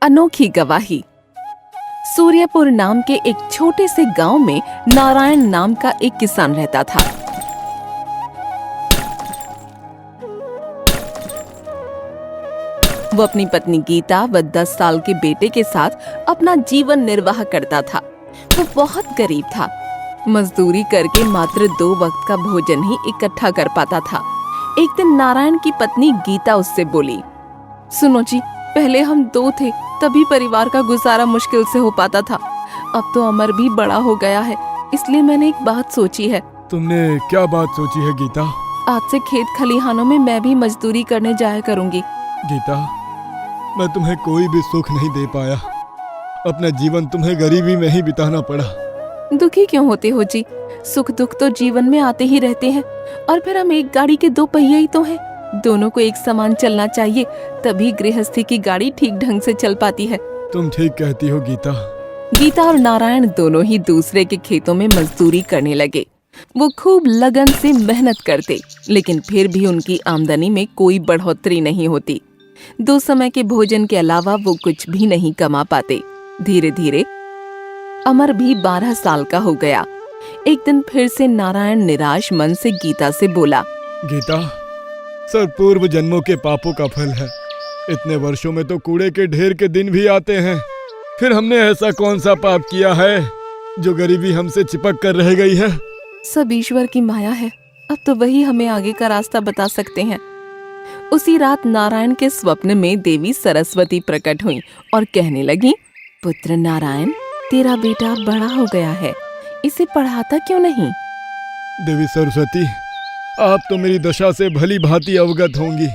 अनोखी गवाही। सूर्यपुर नाम के एक छोटे से गांव में नारायण नाम का एक किसान रहता था। वो अपनी पत्नी गीता व 10 साल के बेटे के साथ अपना जीवन निर्वाह करता था। वो बहुत गरीब था। मजदूरी करके मात्र 2 वक्त का भोजन ही इकट्ठा कर पाता था। एक दिन नारायण की पत्नी गीता उससे बोली, सुनो जी, पहले हम 2 थे, तभी परिवार का गुजारा मुश्किल से हो पाता था। अब तो अमर भी बड़ा हो गया है, इसलिए मैंने एक बात सोची है। तुमने क्या बात सोची है गीता? आज से खेत खलिहानों में मैं भी मजदूरी करने जाया करूंगी। गीता, मैं तुम्हें कोई भी सुख नहीं दे पाया। अपना जीवन तुम्हें गरीबी में ही बिताना पड़ा। दुखी क्यों होते हो जी? सुख दुख तो जीवन में आते ही रहते हैं, और फिर हम एक गाड़ी के 2 पहिए ही तो हैं। दोनों को एक समान चलना चाहिए, तभी गृहस्थी की गाड़ी ठीक ढंग से चल पाती है। तुम ठीक कहती हो गीता। गीता और नारायण दोनों ही दूसरे के खेतों में मजदूरी करने लगे। वो खूब लगन से मेहनत करते, लेकिन फिर भी उनकी आमदनी में कोई बढ़ोतरी नहीं होती। 2 समय के भोजन के अलावा वो कुछ भी नहीं कमा पाते। धीरे धीरे अमर भी 12 साल का हो गया। एक दिन फिर से नारायण निराश मन से गीता से बोला, गीता, सब पूर्व जन्मों के पापों का फल है। इतने वर्षों में तो कूड़े के ढेर के दिन भी आते हैं। फिर हमने ऐसा कौन सा पाप किया है जो गरीबी हमसे चिपक कर रह गई है? सब ईश्वर की माया है, अब तो वही हमें आगे का रास्ता बता सकते हैं। उसी रात नारायण के स्वप्न में देवी सरस्वती प्रकट हुई और कहने लगी, पुत्र नारायण, तेरा बेटा बड़ा हो गया है, इसे पढ़ाता क्यों नहीं? देवी सरस्वती, आप तो मेरी दशा से भली भांति अवगत होंगी।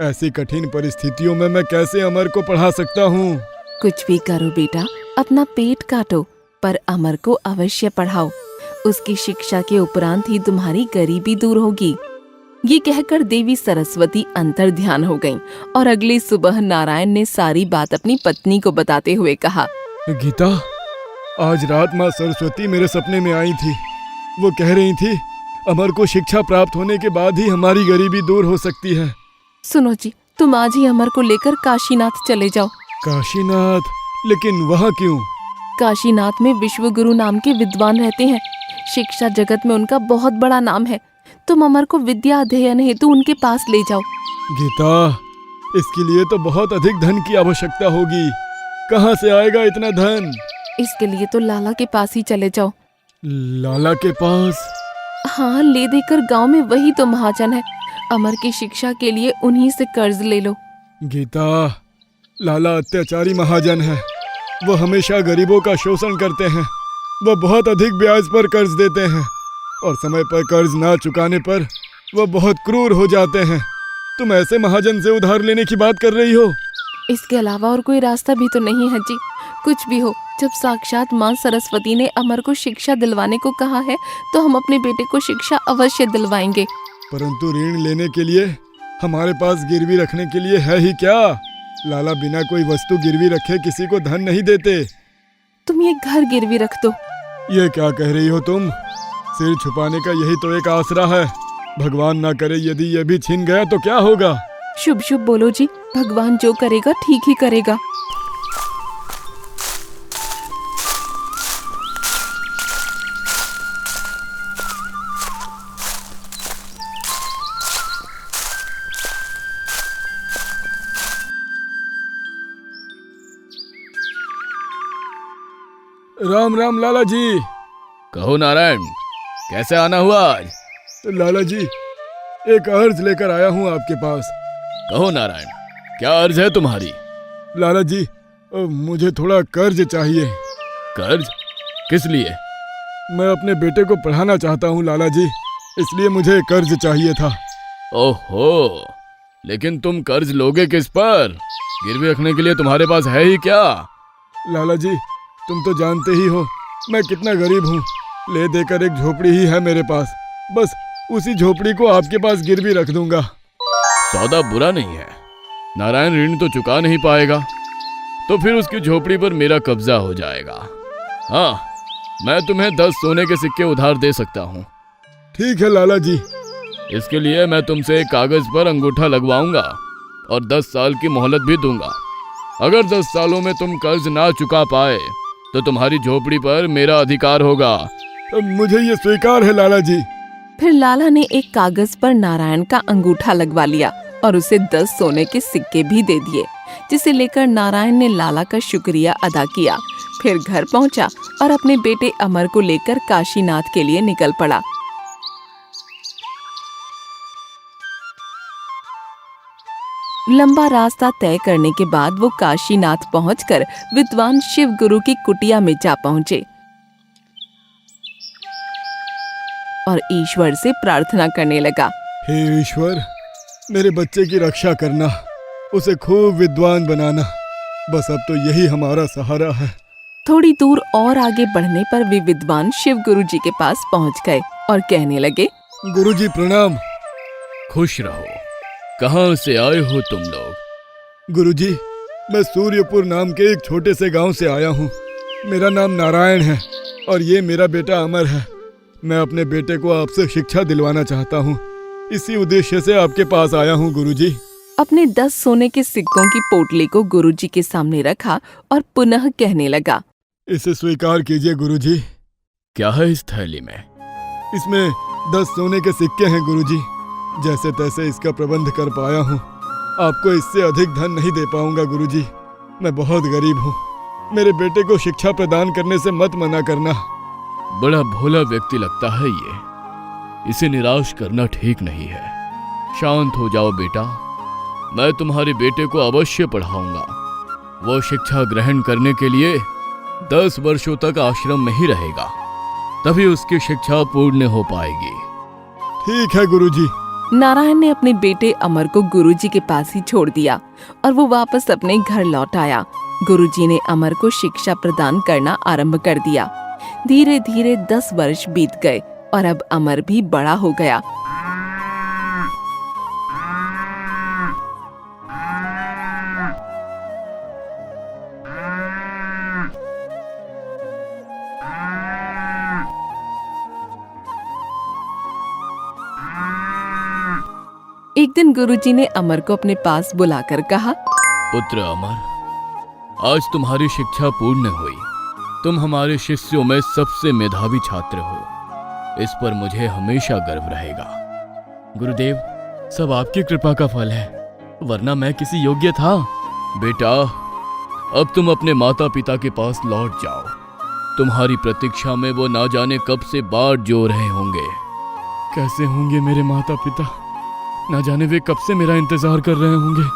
ऐसी कठिन परिस्थितियों में मैं कैसे अमर को पढ़ा सकता हूँ? कुछ भी करो बेटा, अपना पेट काटो, पर अमर को अवश्य पढ़ाओ। उसकी शिक्षा के उपरांत ही तुम्हारी गरीबी दूर होगी। ये कहकर देवी सरस्वती अंतर ध्यान हो गईं और अगली सुबह नारायण ने सारी बात अपनी पत्नी को बताते हुए कहा, गीता, आज रात माँ सरस्वती मेरे सपने में आई थी। वो कह रही थी, अमर को शिक्षा प्राप्त होने के बाद ही हमारी गरीबी दूर हो सकती है। सुनो जी, तुम आज ही अमर को लेकर काशीनाथ चले जाओ। काशीनाथ? लेकिन वहाँ क्यों? काशीनाथ में विश्वगुरु नाम के विद्वान रहते हैं। शिक्षा जगत में उनका बहुत बड़ा नाम है। तुम अमर को विद्या अध्ययन हेतु उनके पास ले जाओ। गीता, इसके लिए तो बहुत अधिक धन की आवश्यकता होगी। कहाँ से आएगा इतना धन? इसके लिए तो लाला के पास ही चले जाओ। लाला के पास? हाँ, ले देकर गांव में वही तो महाजन है। अमर की शिक्षा के लिए उन्हीं से कर्ज ले लो। गीता, लाला अत्याचारी महाजन है। वो हमेशा गरीबों का शोषण करते हैं। वो बहुत अधिक ब्याज पर कर्ज देते हैं और समय पर कर्ज ना चुकाने पर वो बहुत क्रूर हो जाते हैं। तुम ऐसे महाजन से उधार लेने की बात कर रही हो? इसके अलावा और कोई रास्ता भी तो नहीं है जी। कुछ भी हो, जब साक्षात माँ सरस्वती ने अमर को शिक्षा दिलवाने को कहा है, तो हम अपने बेटे को शिक्षा अवश्य दिलवाएंगे। परंतु ऋण लेने के लिए हमारे पास गिरवी रखने के लिए है ही क्या? लाला बिना कोई वस्तु गिरवी रखे किसी को धन नहीं देते। तुम ये घर गिरवी रख दो। ये क्या कह रही हो तुम? सिर छुपाने का यही तो एक आसरा है। भगवान ना करे यदि ये भी छिन गया तो क्या होगा? शुभ शुभ बोलो जी, भगवान जो करेगा ठीक ही करेगा। राम राम लाला जी। कहो नारायण, कैसे आना हुआ आज? लाला जी, एक अर्ज लेकर आया हूँ आपके पास। कहो नारायण, क्या अर्ज है तुम्हारी? लाला जी, मुझे थोड़ा कर्ज चाहिए। कर्ज? किस लिए? मैं अपने बेटे को पढ़ाना चाहता हूँ लाला जी, इसलिए मुझे कर्ज चाहिए था। ओहो, लेकिन तुम कर्ज लोगे किस पर? गिरवी रखने के लिए तुम्हारे पास है ही क्या? लाला जी, तुम तो जानते ही हो मैं कितना गरीब हूँ। ले देकर एक झोपड़ी ही है मेरे पास, बस उसी झोपड़ी को आपके पास गिरवी रख दूंगा। सौदा बुरा नहीं है। नारायण ऋण तो चुका नहीं पाएगा, तो फिर उसकी झोपड़ी पर मेरा कब्जा हो जाएगा। हाँ, मैं तुम्हें 10 सोने के सिक्के उधार दे सकता हूँ। ठीक है लाला जी। इसके लिए मैं तुमसे एक कागज पर अंगूठा लगवाऊंगा। और 10 साल की मोहलत भी दूंगा। अगर 10 सालों में तुम कर्ज ना चुका पाए तो तुम्हारी झोपड़ी पर मेरा अधिकार होगा। मुझे ये स्वीकार है लाला जी। फिर लाला ने एक कागज पर नारायण का अंगूठा लगवा लिया और उसे 10 सोने के सिक्के भी दे दिए, जिसे लेकर नारायण ने लाला का शुक्रिया अदा किया। फिर घर पहुंचा और अपने बेटे अमर को लेकर काशीनाथ के लिए निकल पड़ा। लंबा रास्ता तय करने के बाद वो काशीनाथ पहुंचकर विद्वान शिव गुरु की कुटिया में जा पहुंचे और ईश्वर से प्रार्थना करने लगा। हे ईश्वर, मेरे बच्चे की रक्षा करना, उसे खूब विद्वान बनाना, बस अब तो यही हमारा सहारा है। थोड़ी दूर और आगे बढ़ने पर वे विद्वान शिव गुरु जी के पास पहुंच गए और कहने लगे, गुरुजी प्रणाम। खुश रहो। कहाँ से आए हो तुम लोग? गुरुजी, मैं सूर्यपुर नाम के एक छोटे से गांव से आया हूँ। मेरा नाम नारायण है और ये मेरा बेटा अमर है। मैं अपने बेटे को आपसे शिक्षा दिलवाना चाहता हूँ। इसी उद्देश्य से आपके पास आया हूँ गुरुजी। अपने 10 सोने के सिक्कों की पोटली को गुरुजी के सामने रखा और पुनः कहने लगा, इसे स्वीकार कीजिए गुरुजी। क्या है इस थैली में? इसमें 10 सोने के सिक्के हैं गुरुजी। जैसे तैसे इसका प्रबंध कर पाया हूँ। आपको इससे अधिक धन नहीं दे पाऊंगा गुरुजी। मैं बहुत गरीब हूँ। मेरे बेटे को शिक्षा प्रदान करने से मत मना करना। बड़ा भोला व्यक्ति लगता है ये। इसे निराश करना ठीक नहीं है। शांत हो जाओ बेटा। मैं तुम्हारे बेटे को अवश्य पढ़ाऊंगा। वो शिक्षा ग्रहण करने के लिए 10 वर्षों तक आश्रम में ही रहेगा, तभी उसकी शिक्षा पूर्ण हो पाएगी। ठीक है गुरुजी। नारायण ने अपने बेटे अमर को गुरुजी के पास ही छोड़ दिया और वो वापस अपने घर लौट आया। गुरुजी ने अमर को शिक्षा प्रदान करना आरंभ कर दिया। धीरे धीरे 10 वर्ष बीत गए और अब अमर भी बड़ा हो गया। एक दिन गुरुजी ने अमर को अपने पास बुलाकर कहा, पुत्र अमर, आज तुम्हारी शिक्षा पूर्ण हुई। तुम हमारे शिष्यों में सबसे मेधावी छात्र हो। इस पर मुझे हमेशा गर्व रहेगा। गुरुदेव, सब आपकी कृपा का फल है, वरना मैं किसी योग्य था। बेटा, अब तुम अपने माता पिता के पास लौट जाओ। तुम्हारी प्रतीक्षा में वो ना जाने कब से बाट जो रहे होंगे। कैसे होंगे मेरे माता पिता? ना जाने वे कब से मेरा इंतजार कर रहे होंगे।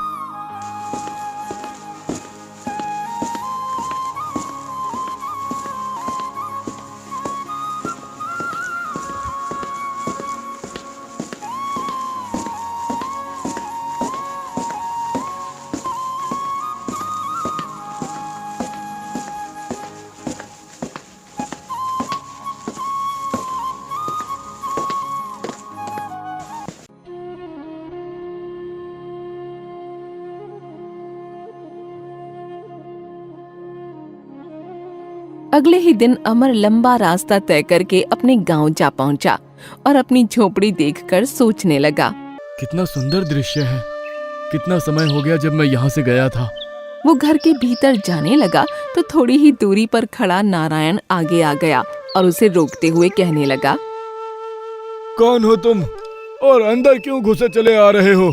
अगले ही दिन अमर लंबा रास्ता तय करके अपने गांव जा पहुंचा और अपनी झोपड़ी देखकर सोचने लगा। कितना सुंदर दृश्य है। कितना समय हो गया जब मैं यहाँ से गया था। वो घर के भीतर जाने लगा तो थोड़ी ही दूरी पर खड़ा नारायण आगे आ गया और उसे रोकते हुए कहने लगा, कौन हो तुम और अंदर क्यों घुसे चले आ रहे हो?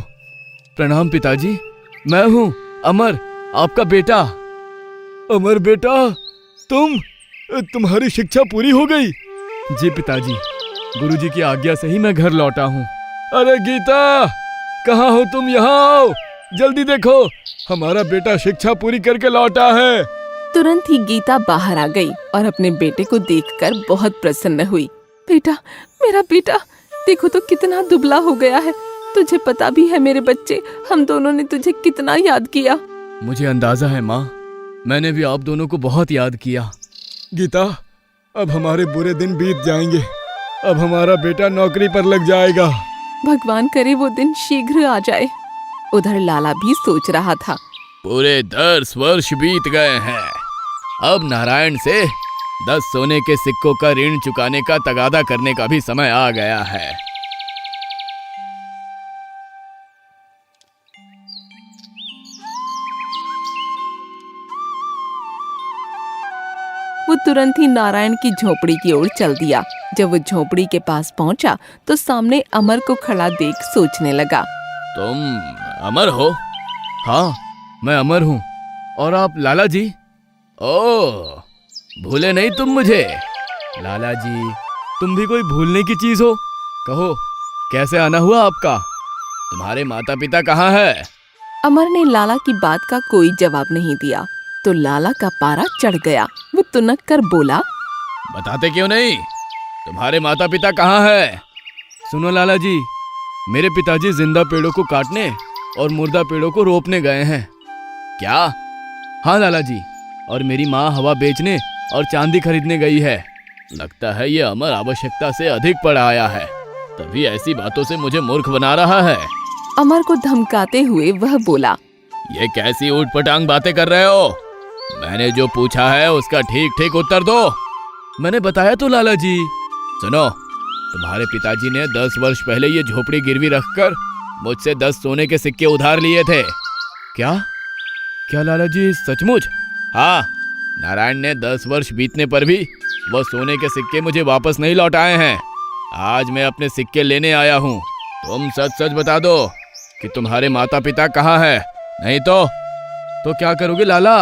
प्रणाम पिताजी, मैं हूँ अमर, आपका बेटा। अमर बेटा, तुम्हारी शिक्षा पूरी हो गई? जी पिताजी, गुरुजी की आज्ञा से ही मैं घर लौटा हूँ। अरे गीता, कहाँ हो तुम? यहाँ आओ, जल्दी देखो, हमारा बेटा शिक्षा पूरी करके लौटा है। तुरंत ही गीता बाहर आ गई और अपने बेटे को देखकर बहुत प्रसन्न हुई। बेटा, मेरा बेटा, देखो तो कितना दुबला हो गया है। तुझे पता भी है मेरे बच्चे, हम दोनों ने तुझे कितना याद किया। मुझे अंदाजा है माँ, मैंने भी आप दोनों को बहुत याद किया। गीता, अब हमारे बुरे दिन बीत जाएंगे। अब हमारा बेटा नौकरी पर लग जाएगा। भगवान करे वो दिन शीघ्र आ जाए। उधर लाला भी सोच रहा था। पूरे 10 वर्ष बीत गए हैं। अब नारायण से 10 सोने के सिक्कों का ऋण चुकाने का तगादा करने का भी समय आ गया है। वो तुरंत ही नारायण की झोपड़ी की ओर चल दिया। जब वो झोपड़ी के पास पहुंचा तो सामने अमर को खड़ा देख सोचने लगा। तुम अमर हो? हाँ, मैं अमर हूँ। और आप लाला जी? ओह, भूले नहीं तुम मुझे? लाला जी, तुम भी कोई भूलने की चीज हो? कहो, कैसे आना हुआ आपका? तुम्हारे माता पिता कहाँ है? अमर ने लाला की बात का कोई जवाब नहीं दिया तो लाला का पारा चढ़ गया। वो तुनक कर बोला, बताते क्यों नहीं? तुम्हारे माता पिता कहाँ है? सुनो लाला जी, मेरे पिताजी जिंदा पेड़ों को काटने और मुर्दा पेड़ों को रोपने गए हैं। क्या? हाँ लाला जी, और मेरी माँ हवा बेचने और चांदी खरीदने गई है। लगता है ये अमर आवश्यकता से अधिक पड़ आया है, तभी ऐसी बातों से मुझे मूर्ख बना रहा है। अमर को धमकाते हुए वह बोला, ये कैसी ऊटपटांग बातें कर रहे हो? मैंने जो पूछा है उसका ठीक ठीक उत्तर दो। मैंने बताया तो लाला जी। सुनो, तुम्हारे पिताजी ने 10 वर्ष पहले ये झोपड़ी गिरवी रखकर मुझसे 10 सोने के सिक्के उधार लिए थे। क्या? क्या लाला जी, सचमुच? हाँ, नारायण ने 10 वर्ष बीतने पर भी वो सोने के सिक्के मुझे वापस नहीं लौटाए हैं। आज मैं अपने सिक्के लेने आया हूँ। तुम सच सच बता दो कि तुम्हारे माता पिता कहाँ है, नहीं तो क्या करोगे लाला?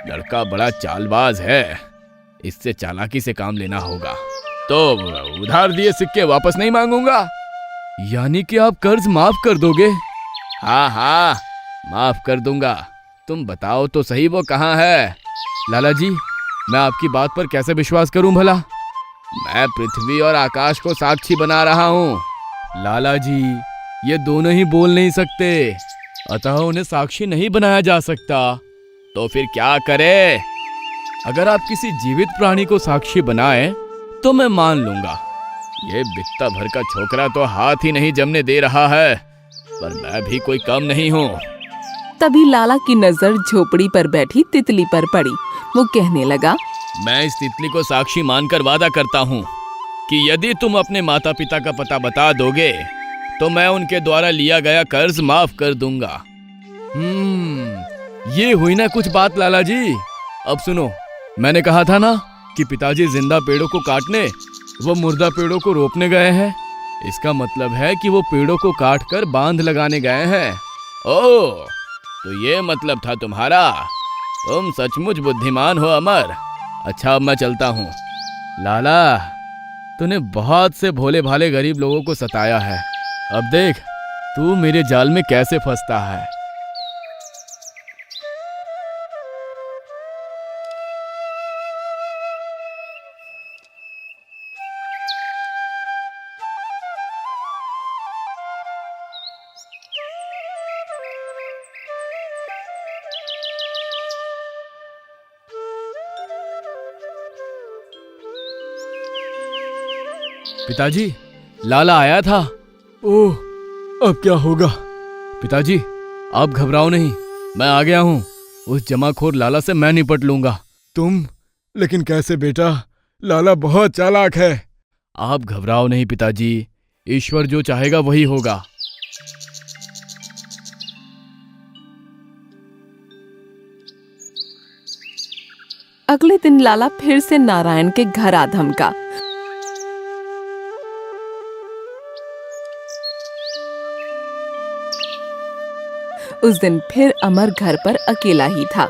लड़का बड़ा चालबाज है, इससे चालाकी से काम लेना होगा। तो उधार दिए सिक्के वापस नहीं मांगूंगा। यानी कि आप कर्ज माफ कर दोगे? हाँ हाँ, माफ कर दूंगा। तुम बताओ तो सही वो कहाँ है? लाला जी, मैं आपकी बात पर कैसे विश्वास करूं भला? मैं पृथ्वी और आकाश को साक्षी बना रहा हूँ। लाला जी, ये दोनों ही बोल नहीं सकते, अतः उन्हें साक्षी नहीं बनाया जा सकता। तो फिर क्या करे? अगर आप किसी जीवित प्राणी को साक्षी बनाएं तो मैं मान लूंगा। ये बित्ता भर का छोकरा तो हाथ ही नहीं जमने दे रहा है, पर मैं भी कोई कम नहीं हूँ। तभी लाला की नजर झोपड़ी पर बैठी तितली पर पड़ी। वो कहने लगा, मैं इस तितली को साक्षी मानकर वादा करता हूँ कि यदि तुम अपने माता पिता का पता बता दोगे तो मैं उनके द्वारा लिया गया कर्ज माफ कर दूंगा। ये हुई ना कुछ बात लाला जी। अब सुनो, मैंने कहा था ना कि पिताजी जिंदा पेड़ों को काटने वो मुर्दा पेड़ों को रोपने गए हैं। इसका मतलब है कि वो पेड़ों को काट कर बांध लगाने गए हैं। ओह, तो ये मतलब था तुम्हारा। तुम सचमुच बुद्धिमान हो अमर। अच्छा, अब मैं चलता हूँ। लाला, तूने बहुत से भोले भाले गरीब लोगों को सताया है। अब देख तू मेरे जाल में कैसे फंसता है। पिताजी, लाला आया था। ओह, अब क्या होगा? पिताजी, आप घबराओ नहीं, मैं आ गया हूँ। उस जमाखोर लाला से मैं निपट लूंगा। तुम? लेकिन कैसे बेटा? लाला बहुत चालाक है। आप घबराओ नहीं पिताजी, ईश्वर जो चाहेगा वही होगा। अगले दिन लाला फिर से नारायण के घर आ धमका। उस दिन फिर अमर घर पर अकेला ही था।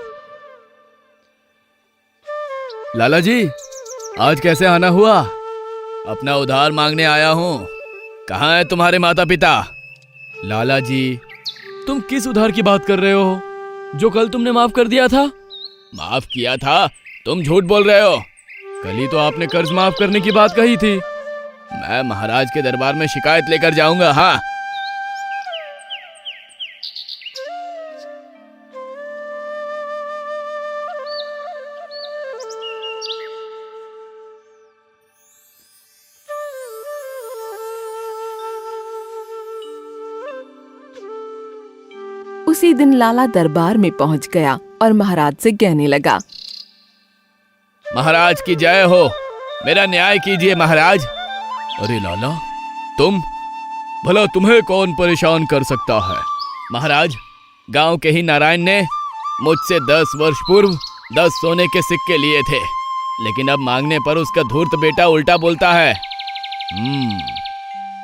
लाला जी, आज कैसे आना हुआ? अपना उधार मांगने आया हूँ। कहाँ है तुम्हारे माता पिता? लाला जी, तुम किस उधार की बात कर रहे हो जो कल तुमने माफ कर दिया था? माफ किया था? तुम झूठ बोल रहे हो। कल ही तो आपने कर्ज माफ करने की बात कही थी। मैं महाराज के दरबार में शिकायत लेकर जाऊंगा। हाँ, उसी दिन लाला दरबार में पहुंच गया और महाराज से कहने लगा, महाराज की जय हो, मेरा न्याय कीजिए महाराज। अरे लाला, तुम? भला तुम्हें कौन परेशान कर सकता है? महाराज, गांव के ही नारायण ने मुझसे 10 वर्ष पूर्व 10 सोने के सिक्के लिए थे। लेकिन अब मांगने पर उसका धूर्त बेटा उल्टा बोलता है।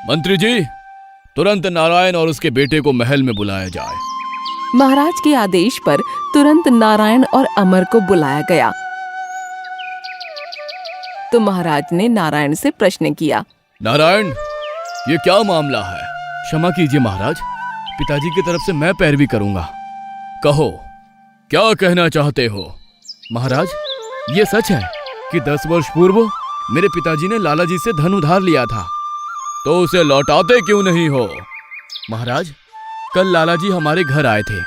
मंत्री जी, तुरंत नारायण और उसके बेटे को महल में बुलाया जाए। महाराज के आदेश पर तुरंत नारायण और अमर को बुलाया गया। तो महाराज ने नारायण से प्रश्न किया। नारायण, ये क्या मामला है? क्षमा कीजिए महाराज, पिताजी की तरफ से मैं पैरवी करूंगा। कहो, क्या कहना चाहते हो? महाराज, ये सच है कि 10 वर्ष पूर्व मेरे पिताजी ने लाला जी से धन उधार लिया था। तो उसे लौटाते क्यों नहीं हो? महाराज, कल लाला जी हमारे घर आए थे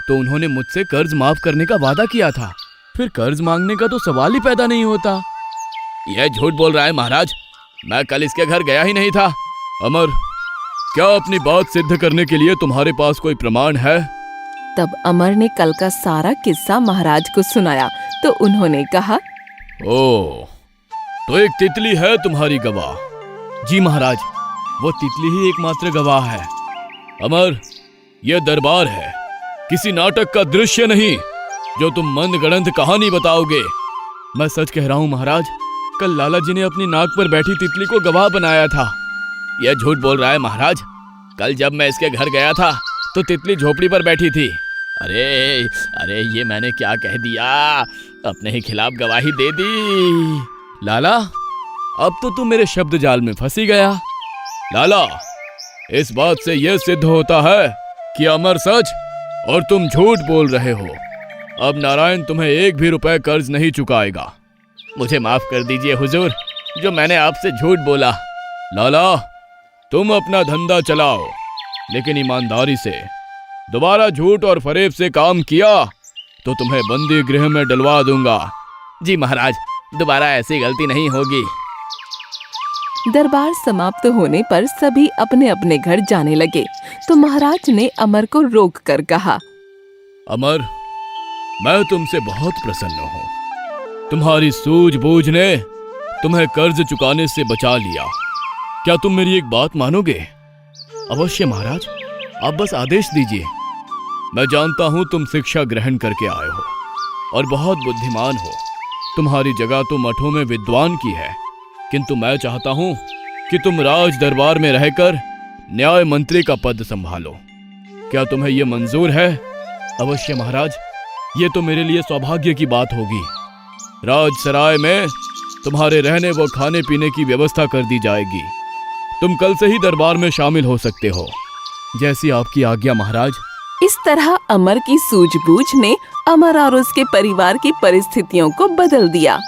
तो उन्होंने मुझसे कर्ज माफ करने का वादा किया था। फिर कर्ज मांगने का तो सवाल ही पैदा नहीं होता। यह झूठ बोल रहा है महाराज, मैं कल इसके घर गया ही नहीं था। अमर, क्या अपनी बात सिद्ध करने के लिए तुम्हारे पास कोई प्रमाण है? तब अमर ने कल का सारा किस्सा महाराज को सुनाया तो उन्होंने कहा, ओ, तो एक तितली है तुम्हारी गवाह? जी महाराज, वो तितली ही एकमात्र गवाह है। अमर, यह दरबार है, किसी नाटक का दृश्य नहीं जो तुम मनगढ़ंत कहानी बताओगे। मैं सच कह रहा हूँ महाराज, कल लाला जी ने अपनी नाक पर बैठी तितली को गवाह बनाया था। यह झूठ बोल रहा है महाराज, कल जब मैं इसके घर गया था तो तितली झोपड़ी पर बैठी थी। अरे अरे, ये मैंने क्या कह दिया, अपने ही खिलाफ गवाही दे दी। लाला, अब तो तू मेरे शब्द जाल में फंसी गया। लाला, इस बात से यह सिद्ध होता है कि अमर सच और तुम झूठ बोल रहे हो। अब नारायण तुम्हें 1 भी रुपए कर्ज नहीं चुकाएगा। मुझे माफ कर दीजिए हुजूर, जो मैंने आपसे झूठ बोला। लाला, तुम अपना धंधा चलाओ, लेकिन ईमानदारी से। दोबारा झूठ और फरेब से काम किया तो तुम्हें बंदी गृह में डलवा दूंगा। जी महाराज, दोबारा ऐसी गलती नहीं होगी। दरबार समाप्त होने पर सभी अपने अपने घर जाने लगे तो महाराज ने अमर को रोक कर कहा, अमर, मैं तुमसे बहुत प्रसन्न हूँ। तुम्हारी सूझबूझ ने तुम्हें कर्ज चुकाने से बचा लिया। क्या तुम मेरी एक बात मानोगे? अवश्य महाराज, आप बस आदेश दीजिए। मैं जानता हूँ तुम शिक्षा ग्रहण करके आए हो और बहुत बुद्धिमान हो। तुम्हारी जगह तो मठों में विद्वान की है, किंतु मैं चाहता हूँ कि तुम राज दरबार में रहकर न्याय मंत्री का पद संभालो। क्या तुम्हें यह मंजूर है? अवश्य महाराज, ये तो मेरे लिए सौभाग्य की बात होगी। राजसराय में तुम्हारे रहने व खाने पीने की व्यवस्था कर दी जाएगी। तुम कल से ही दरबार में शामिल हो सकते हो। जैसी आपकी आज्ञा महाराज। इस तरह अमर की सूझबूझ ने अमर और उसके परिवार की परिस्थितियों को बदल दिया।